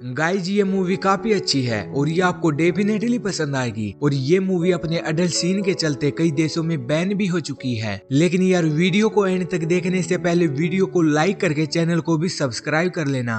Guys ये movie काफी अच्छी है और ये आपको डेफिनेटली पसंद आएगी। और ये मूवी अपने अडल्ट सीन के चलते कई देशों में बैन भी हो चुकी है। लेकिन यार वीडियो को एंड तक देखने से पहले वीडियो को लाइक करके चैनल को भी सब्सक्राइब कर लेना।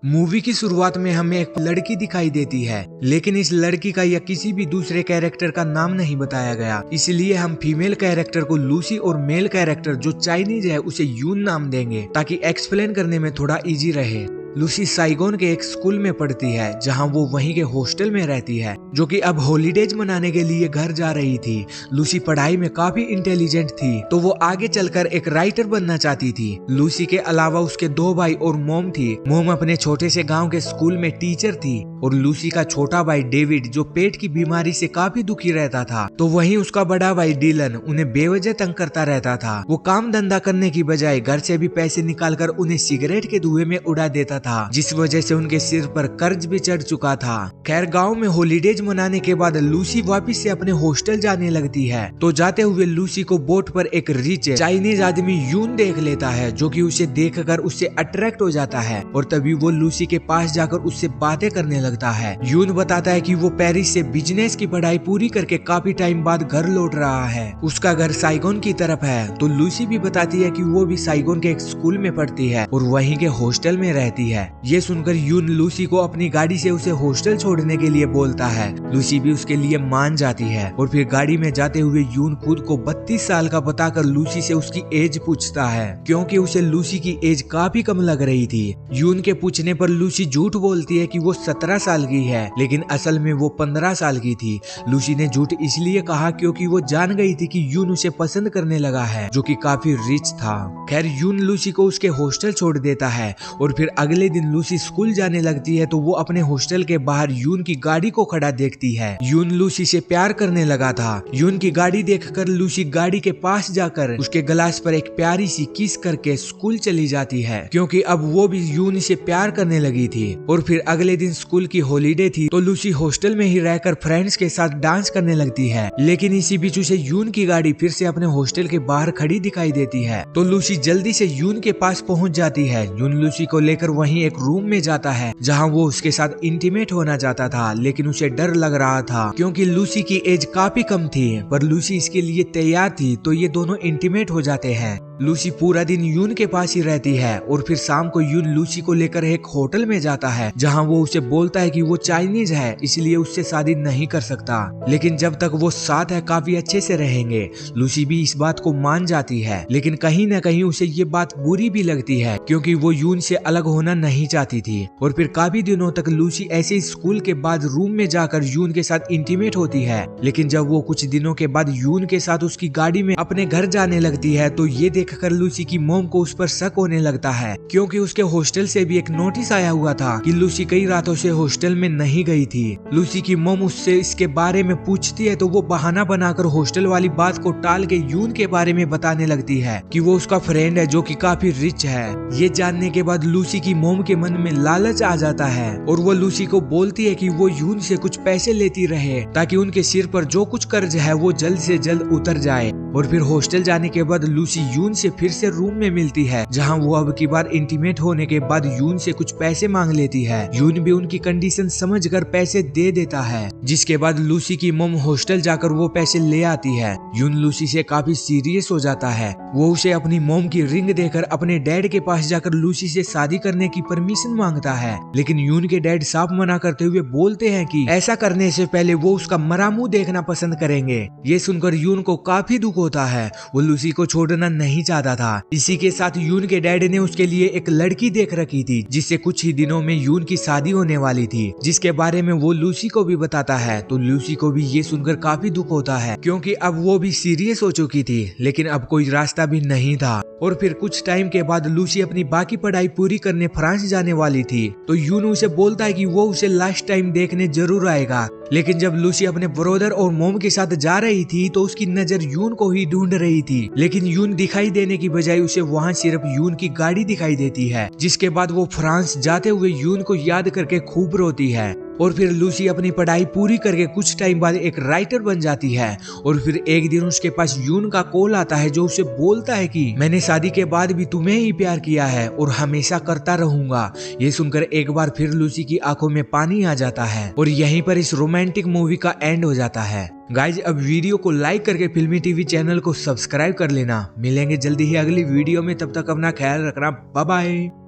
मूवी की शुरुआत में हमें एक लड़की दिखाई देती है, लेकिन इस लड़की का या किसी भी दूसरे कैरेक्टर का नाम नहीं बताया गया। इसलिए हम फीमेल कैरेक्टर को लूसी और मेल कैरेक्टर जो चाइनीज है उसे यून नाम देंगे, ताकि एक्सप्लेन करने में थोड़ा इजी रहे। लूसी साइगोन के एक स्कूल में पढ़ती है, जहां वो वहीं के हॉस्टल में रहती है, जो कि अब हॉलीडेज मनाने के लिए घर जा रही थी। लूसी पढ़ाई में काफी इंटेलिजेंट थी, तो वो आगे चलकर एक राइटर बनना चाहती थी। लूसी के अलावा उसके 2 भाई और मोम थी। मोम अपने छोटे से गांव के स्कूल में टीचर थी और लूसी का छोटा भाई डेविड जो पेट की बीमारी से काफी दुखी रहता था। तो वहीं उसका बड़ा भाई डिलन उन्हें बेवजह तंग करता रहता था। वो काम धंधा करने की बजाय घर से भी पैसे निकालकर उन्हें सिगरेट के धुएं में उड़ा देता था, जिस वजह से उनके सिर पर कर्ज भी चढ़ चुका था। खैर गांव में हॉलीडेज मनाने के बाद लूसी वापस से अपने हॉस्टल जाने लगती है। तो जाते हुए लूसी को बोट पर एक रिच चाइनीज आदमी यून देख लेता है, जो कि उसे देखकर उससे अट्रैक्ट हो जाता है और तभी वो लूसी के पास जाकर उससे बातें करने लगता है। यून बताता है कि वो पेरिस से बिजनेस की पढ़ाई पूरी करके काफी टाइम बाद घर लौट रहा है। उसका घर साइगोन की तरफ है। तो लूसी भी बताती है कि वो भी साइगोन के एक स्कूल में पढ़ती है और वहीं के हॉस्टल में रहती है। ये सुनकर यून लूसी को अपनी गाड़ी से उसे हॉस्टल छोड़ने के लिए बोलता है। लूसी भी उसके लिए मान जाती है और फिर गाड़ी में जाते हुए यून खुद को 32 साल का बताकर लूसी से उसकी एज पूछता है, क्योंकि उसे लूसी की एज काफी कम लग रही थी। यून के पूछने पर लूसी झूठ बोलती है कि वो 17 साल की है, लेकिन असल में वो 15 साल की थी। लूसी ने झूठ इसलिए कहा क्योंकि वो जान गई थी कि यून उसे पसंद करने लगा है, जो कि काफी रिच था। खैर यून लूसी को उसके हॉस्टल छोड़ देता है और फिर अगले दिन लूसी स्कूल जाने लगती है। तो वो अपने हॉस्टल के बाहर यून की गाड़ी को खड़ा देखती है। यून लूसी से प्यार करने लगा था। यून की गाड़ी देखकर लूसी गाड़ी के पास जाकर उसके ग्लास पर एक प्यारी सी किस करके स्कूल चली जाती है, क्योंकि अब वो भी यून से प्यार करने लगी थी। और फिर अगले दिन स्कूल की हॉलीडे थी, तो लूसी हॉस्टल में ही रहकर फ्रेंड्स के साथ डांस करने लगती है। लेकिन इसी बीच उसे यून की गाड़ी फिर से अपने हॉस्टल के बाहर खड़ी दिखाई देती है। तो लूसी जल्दी से यून के पास पहुंच जाती है। यून लूसी को लेकर वहीं एक रूम में जाता है, जहां वो उसके साथ इंटीमेट होना चाहता था, लेकिन उसे डर लग रहा था क्योंकि लूसी की एज काफी कम थी। पर लूसी इसके लिए तैयार थी, तो ये दोनों इंटीमेट हो जाते हैं। लूसी पूरा दिन यून के पास ही रहती है और फिर शाम को यून लूसी को लेकर एक होटल में जाता है, जहां वो उसे बोलता है कि वो चाइनीज है, इसलिए उससे शादी नहीं कर सकता, लेकिन जब तक वो साथ है काफी अच्छे से रहेंगे। लूसी भी इस बात को मान जाती है, लेकिन कहीं न कहीं उसे ये बात बुरी भी लगती है, क्योंकि वो यून से अलग होना नहीं चाहती थी। और फिर काफी दिनों तक लूसी ऐसे स्कूल के बाद रूम में जाकर यून के साथ इंटीमेट होती है। लेकिन जब वो कुछ दिनों के बाद यून के साथ उसकी गाड़ी में अपने घर जाने लगती है, तो ये देखकर लूसी की मोम को उस पर शक होने लगता है, क्योंकि उसके हॉस्टल से भी एक नोटिस आया हुआ था कि लूसी कई रातों से हॉस्टल में नहीं गई थी। लूसी की मोम उससे इसके बारे में पूछती है, तो वो बहाना बनाकर हॉस्टल वाली बात को टाल के यून के बारे में बताने लगती है कि वो उसका फ्रेंड है जो कि काफी रिच है। ये जानने के बाद लूसी की मोम के मन में लालच आ जाता है और वो लूसी को बोलती है कि वो यून से कुछ पैसे लेती रहे, ताकि उनके सिर पर जो कुछ कर्ज है वो जल्द से जल्द उतर जाए। और फिर हॉस्टल जाने के बाद लूसी यून से फिर से रूम में मिलती है, जहां वो अब की बार इंटीमेट होने के बाद यून से कुछ पैसे मांग लेती है। यून भी उनकी कंडीशन समझकर पैसे दे देता है, जिसके बाद लूसी की मोम हॉस्टल जाकर वो पैसे ले आती है। यून लूसी से काफी सीरियस हो जाता है। वो उसे अपनी मोम की रिंग देकर अपने डैड के पास जाकर लूसी से शादी करने की परमिशन मांगता है, लेकिन यून के डैड साफ मना करते हुए बोलते हैं कि ऐसा करने से पहले वो उसका मरा मुंह देखना पसंद करेंगे। ये सुनकर यून को काफी दुख होता है। वो लूसी को छोड़ना नहीं चाहता था। इसी के साथ यून के डैड ने उसके लिए एक लड़की देख रखी थी, जिससे कुछ ही दिनों में यून की शादी होने वाली थी, जिसके बारे में वो लूसी को भी बताता है। तो लूसी को भी ये सुनकर काफी दुख होता है, क्योंकि अब वो भी सीरियस हो चुकी थी, लेकिन अब कोई रास्ता भी नहीं था। और फिर कुछ टाइम के बाद लूसी अपनी बाकी पढ़ाई पूरी करने फ्रांस जाने वाली थी। तो यून उसे बोलता है कि वो उसे लास्ट टाइम देखने जरूर आएगा। लेकिन जब लूसी अपने ब्रदर और मोम के साथ जा रही थी, तो उसकी नजर यून को ही ढूंढ रही थी, लेकिन यून दिखाई देने की बजाय उसे वहाँ सिर्फ यून की गाड़ी दिखाई देती है। जिसके बाद वो फ्रांस जाते हुए यून को याद करके खूब रोती है। और फिर लूसी अपनी पढ़ाई पूरी करके कुछ टाइम बाद एक राइटर बन जाती है। और फिर एक दिन उसके पास यून का कॉल आता है जो उसे बोलता है कि मैंने शादी के बाद भी तुम्हें ही प्यार किया है और हमेशा करता रहूंगा। ये सुनकर एक बार फिर लूसी की आंखों में पानी आ जाता है और यहीं पर इस रोमांटिक मूवी का एंड हो जाता है। गाइज अब वीडियो को लाइक करके फिल्मी टीवी चैनल को सब्सक्राइब कर लेना। मिलेंगे जल्दी ही अगली वीडियो में, तब तक अपना ख्याल रखना। Bye bye.